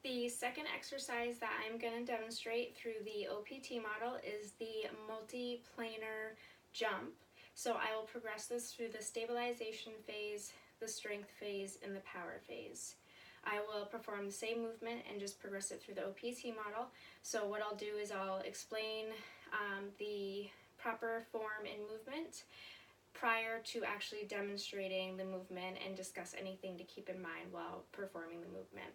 The second exercise that I'm going to demonstrate through the OPT model is the multiplanar jump. So I will progress this through the stabilization phase, the strength phase, and the power phase. I will perform the same movement and just progress it through the OPT model. So what I'll do is I'll explain the proper form and movement prior to actually demonstrating the movement and discuss anything to keep in mind while performing the movement.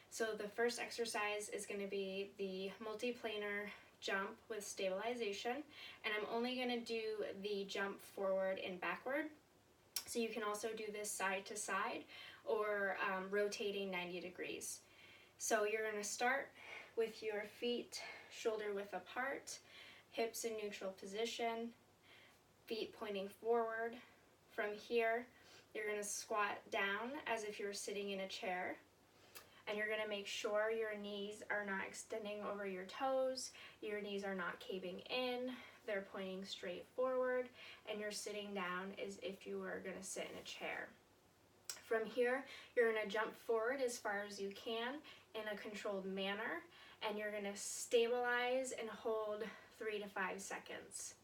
So the first exercise is going to be the multiplanar jump with stabilization, and I'm only going to do the jump forward and backward. So you can also do this side to side or rotating 90 degrees. So you're going to start with your feet shoulder width apart, hips in neutral position, feet pointing forward. From here, you're going to squat down as if you're sitting in a chair. And you're going to make sure your knees are not extending over your toes, your knees are not caving in, they're pointing straight forward, and you're sitting down as if you were going to sit in a chair. From here, you're going to jump forward as far as you can in a controlled manner, and you're going to stabilize and hold 3 to 5 seconds.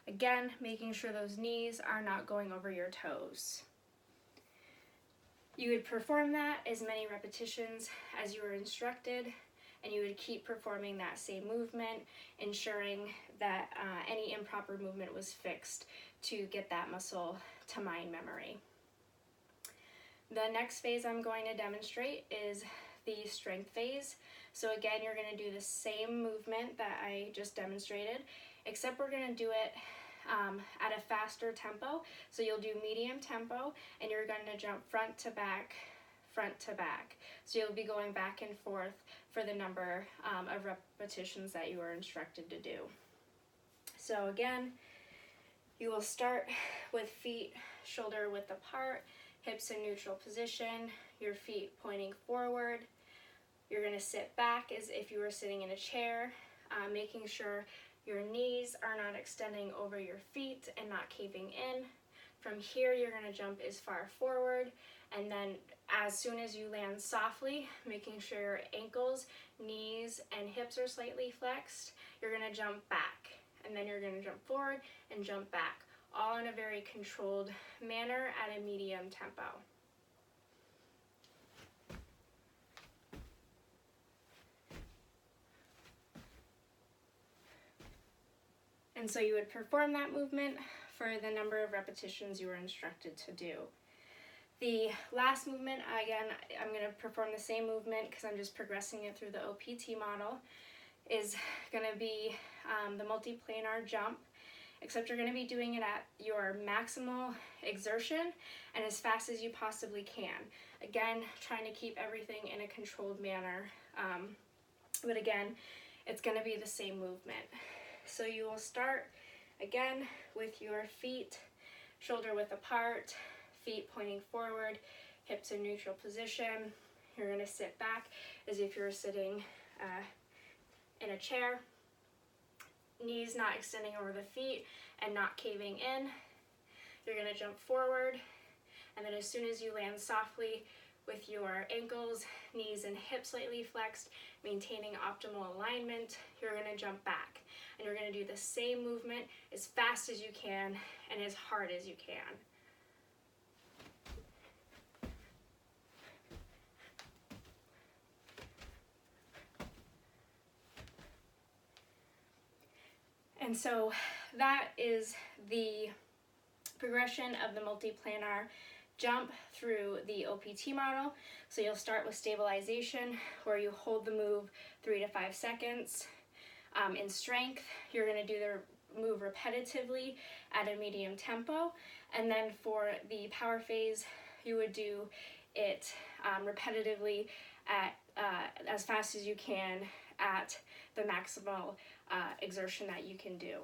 Again, making sure those knees are not going over your toes. You would perform that as many repetitions as you were instructed, and you would keep performing that same movement, ensuring that any improper movement was fixed to get that muscle to mind memory. The next phase I'm going to demonstrate is the strength phase. So again, you're going to do the same movement that I just demonstrated, except we're going to do it at a faster tempo. So you'll do medium tempo, and you're going to jump front to back, front to back. So you'll be going back and forth for the number of repetitions that you were instructed to do. So again, you will start with feet shoulder width apart, hips in neutral position, your feet pointing forward. You're going to sit back as if you were sitting in a chair, making sure your knees are not extending over your feet and not caving in. From here, you're going to jump as far forward, and then as soon as you land softly, making sure your ankles, knees, and hips are slightly flexed, you're going to jump back, and then you're going to jump forward and jump back, all in a very controlled manner at a medium tempo. And so you would perform that movement for the number of repetitions you were instructed to do. The last movement, again, I'm going to perform the same movement because I'm just progressing it through the OPT model, is going to be the multiplanar jump, except you're going to be doing it at your maximal exertion and as fast as you possibly can. Again, trying to keep everything in a controlled manner, but again, it's going to be the same movement. So you will start again with your feet shoulder width apart, feet pointing forward, hips in neutral position. You're going to sit back as if you're sitting in a chair, knees not extending over the feet and not caving in. You're going to jump forward, and then as soon as you land softly with your ankles, knees, and hips slightly flexed, maintaining optimal alignment, you're going to jump back. And you're going to do the same movement as fast as you can and as hard as you can. And so that is the progression of the multiplanar jump through the OPT model. So you'll start with stabilization, where you hold the move 3 to 5 seconds. In strength, you're going to do the move repetitively at a medium tempo, and then for the power phase, you would do it repetitively at as fast as you can at the maximal exertion that you can do.